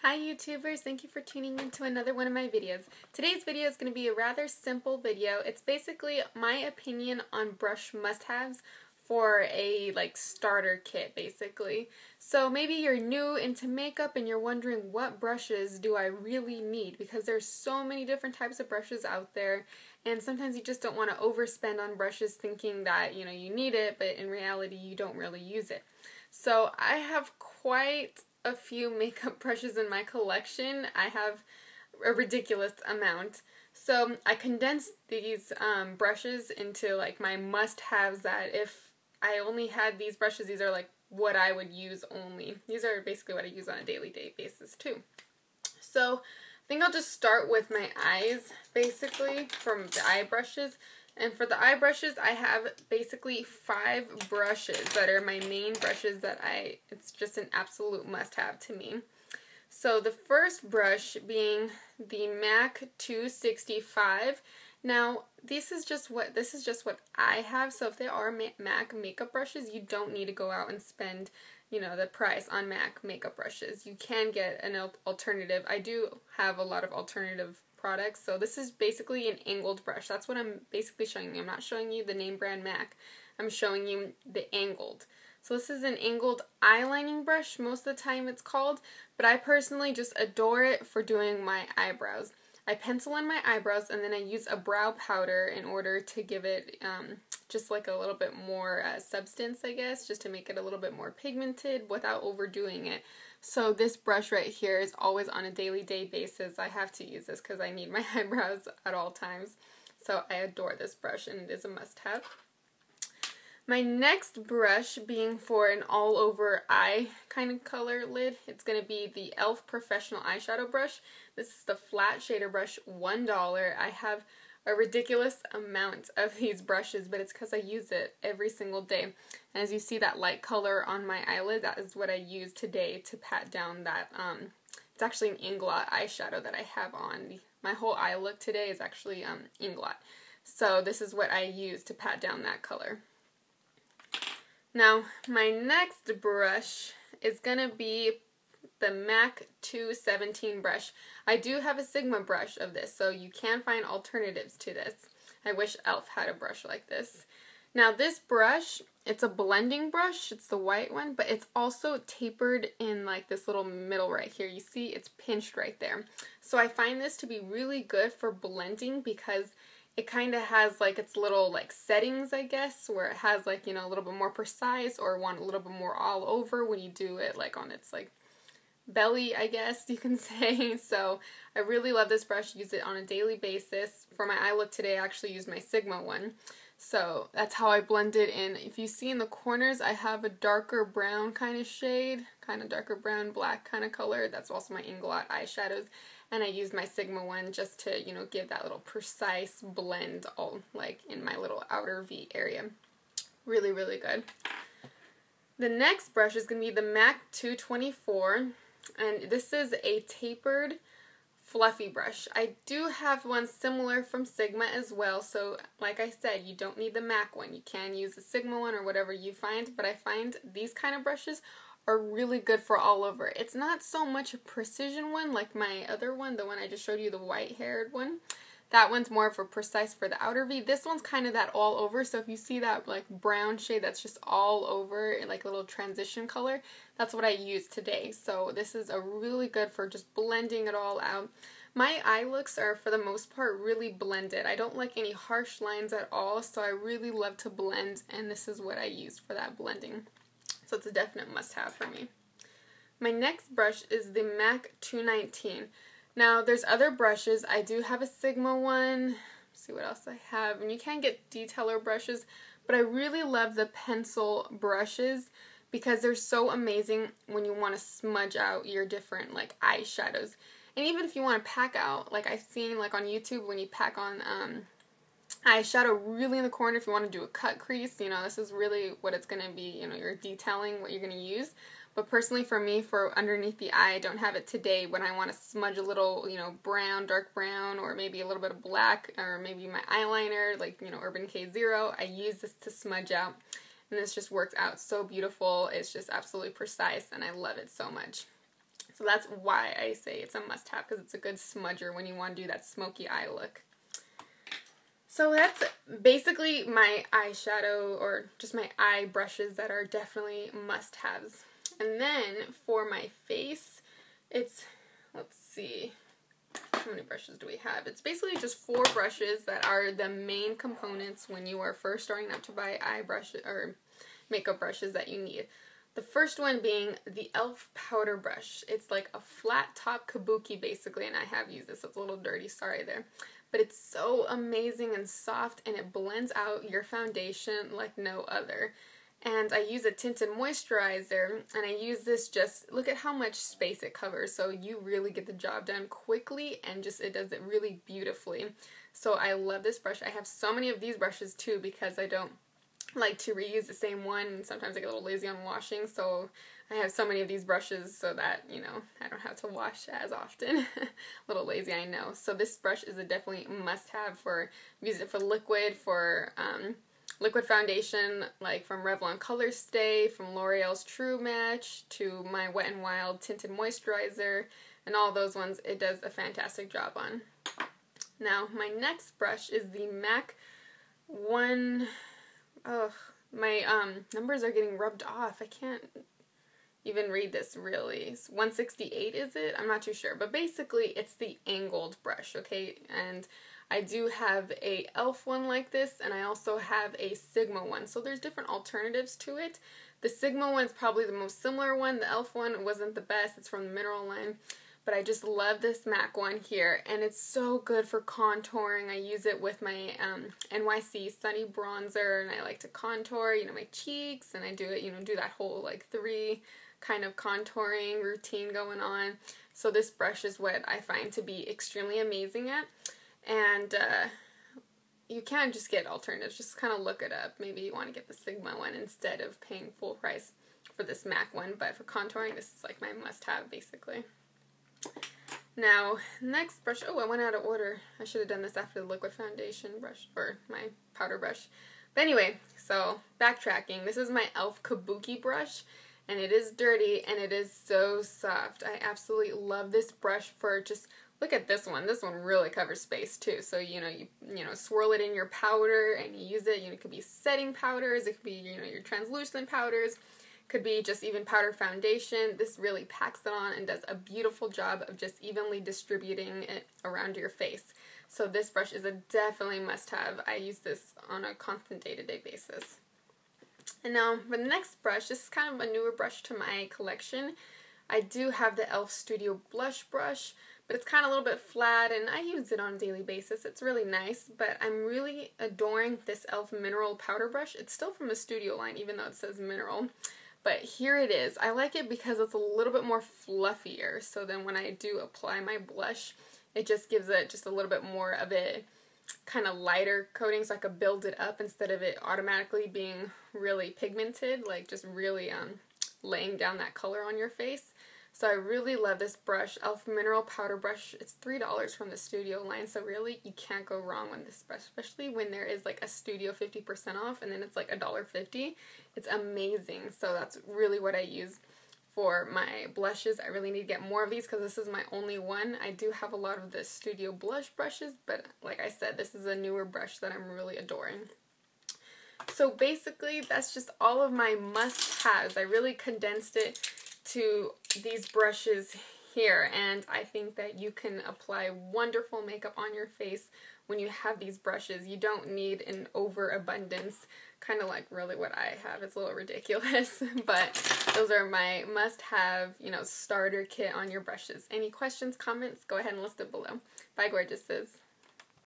Hi YouTubers, thank you for tuning in to another one of my videos. Today's video is going to be a rather simple video. It's basically my opinion on brush must-haves for a starter kit basically. So maybe you're new into makeup and you're wondering what brushes do I really need, because there's so many different types of brushes out there and sometimes you just don't want to overspend on brushes thinking that you need it, but in reality you don't really use it. So I have quite a few makeup brushes in my collection. I have a ridiculous amount. So I condensed these brushes into my must-haves, that if I only had these brushes, these are what I would use only. These are basically what I use on a daily basis too. So I think I'll just start with my eyes basically from the eye brushes. And for the eye brushes, I have basically 5 brushes that are my main brushes that it's just an absolute must-have to me. So the first brush being the MAC 265. Now, this is just what I have. So if they are MAC makeup brushes, you don't need to go out and spend, the price on MAC makeup brushes. You can get an alternative. I do have a lot of alternative products. So this is basically an angled brush. That's what I'm basically showing you. I'm not showing you the name brand MAC. I'm showing you the angled. So this is an angled eyelining brush, most of the time it's called, but I personally just adore it for doing my eyebrows. I pencil in my eyebrows and then I use a brow powder in order to give it just a little bit more substance, I guess, just to make it a little bit more pigmented without overdoing it. So this brush right here is always on a daily basis. I have to use this because I need my eyebrows at all times. So I adore this brush and it is a must-have. My next brush being for an all-over eye kind of color lid, it's going to be the e.l.f. Professional Eyeshadow Brush. This is the flat shader brush, $1. I have a ridiculous amount of these brushes, but it's because I use it every single day. And as you see that light color on my eyelid, that is what I use today to pat down that, it's actually an Inglot eyeshadow that I have on. My whole eye look today is actually Inglot. So this is what I use to pat down that color. Now, my next brush is going to be the MAC 217 brush. I do have a Sigma brush of this, so you can find alternatives to this. I wish e.l.f. had a brush like this. Now, this brush, it's a blending brush. It's the white one, but it's also tapered in this little middle right here. You see, it's pinched right there. So I find this to be really good for blending because it kind of has its little settings, I guess, where it has a little bit more precise or want a little bit more all over when you do it on its belly, I guess you can say. So I really love this brush. Use it on a daily basis. For my eye look today, I actually used my Sigma one. So that's how I blend it in. If you see in the corners, I have a darker brown kind of shade, kind of darker brown, black kind of color. That's also my Inglot eyeshadows. And I used my Sigma one just to, give that little precise blend all in my little outer V area. Really, really good. The next brush is going to be the MAC 224. And this is a tapered fluffy brush. I do have one similar from Sigma as well, so like I said, you don't need the MAC one. You can use the Sigma one or whatever you find, but I find these kind of brushes are really good for all over. It's not so much a precision one like my other one, the one I just showed you, the white-haired one. That one's more for precise for the outer V. This one's kind of that all over, so if you see that brown shade that's just all over, a little transition color, that's what I use today. So this is a really good for just blending it all out. My eye looks are, for the most part, really blended. I don't like any harsh lines at all, so I really love to blend, and this is what I use for that blending. So it's a definite must-have for me. My next brush is the MAC 219. Now, there's other brushes. I do have a Sigma one. Let's see what else I have. And you can get detailer brushes, but I really love the pencil brushes because they're so amazing when you want to smudge out your different eyeshadows. And even if you want to pack out, I've seen on YouTube when you pack on eyeshadow really in the corner, if you want to do a cut crease, this is really what it's going to be, you're detailing what you're going to use. But personally for me, for underneath the eye, I don't have it today when I want to smudge a little, brown, dark brown, or maybe a little bit of black, or maybe my eyeliner, Urban K0. I use this to smudge out, and this just works out so beautiful. It's just absolutely precise, and I love it so much. So that's why I say it's a must-have, because it's a good smudger when you want to do that smoky eye look. So that's basically my eyeshadow, or just my eye brushes that are definitely must-haves. And then for my face, it's, let's see, how many brushes do we have? It's basically just 4 brushes that are the main components when you are first starting out to buy eye brushes or makeup brushes that you need. The first one being the e.l.f. powder brush. It's like a flat top kabuki basically, and I have used this. It's a little dirty, sorry there. But it's so amazing and soft, and it blends out your foundation like no other. And I use a tinted moisturizer, and I use this just, look at how much space it covers, so you really get the job done quickly, and just it does it really beautifully. So I love this brush. I have so many of these brushes too, because I don't like to reuse the same one, and sometimes I get a little lazy on washing, so I have so many of these brushes so that, you know, I don't have to wash as often. A little lazy, I know. So this brush is a definitely must-have for, use it for liquid, for liquid foundation, like from Revlon Color Stay, from L'Oreal's True Match, to my Wet n Wild Tinted Moisturizer, and all those ones it does a fantastic job on. Now, my next brush is the MAC my numbers are getting rubbed off. I can't even read this really. It's 168, is it? I'm not too sure. But basically, it's the angled brush, okay? And I do have a e.l.f. one like this, and I also have a Sigma one. So there's different alternatives to it. The Sigma one's probably the most similar one. The e.l.f. one wasn't the best. It's from the Mineral line. But I just love this MAC one here, and it's so good for contouring. I use it with my NYC Sunny Bronzer, and I like to contour, you know, my cheeks, and I do it, you know, do that whole like 3 kind of contouring routine going on. So this brush is what I find to be extremely amazing at, and you can just get alternatives. Just kind of look it up. Maybe you want to get the Sigma one instead of paying full price for this MAC one, but for contouring, this is like my must-have basically. Now, next brush, oh, I went out of order. I should have done this after the liquid foundation brush, or my powder brush. But anyway, so backtracking, this is my e.l.f. Kabuki brush, and it is dirty, and it is so soft. I absolutely love this brush for just, look at this one. This one really covers space too. So, you know, swirl it in your powder, and you use it. You know, it could be setting powders, it could be, you know, your translucent powders. Could be just even powder foundation. This really packs it on and does a beautiful job of just evenly distributing it around your face. So this brush is a definitely must-have. I use this on a constant day-to-day basis. And now for the next brush, this is kind of a newer brush to my collection. I do have the e.l.f. Studio Blush Brush, but it's kind of a little bit flat, and I use it on a daily basis. It's really nice, but I'm really adoring this e.l.f. Mineral Powder Brush. It's still from the Studio line, even though it says Mineral. But here it is. I like it because it's a little bit more fluffier. So then when I do apply my blush, it just gives it just a little bit more of a kind of lighter coating, so I could build it up instead of it automatically being really pigmented, like just really laying down that color on your face. So I really love this brush, e.l.f. Mineral Powder Brush. It's $3 from the Studio line, so really you can't go wrong with this brush, especially when there is like a Studio 50% off, and then it's like $1.50. It's amazing. So that's really what I use for my blushes. I really need to get more of these because this is my only one. I do have a lot of the Studio blush brushes, but like I said, this is a newer brush that I'm really adoring. So basically, that's just all of my must-haves. I really condensed it to these brushes here, and I think that you can apply wonderful makeup on your face when you have these brushes. You don't need an overabundance, kind of like really what I have. It's a little ridiculous, but those are my must-have, you know, starter kit on your brushes. Any questions, comments, go ahead and list it below. Bye, gorgeouses.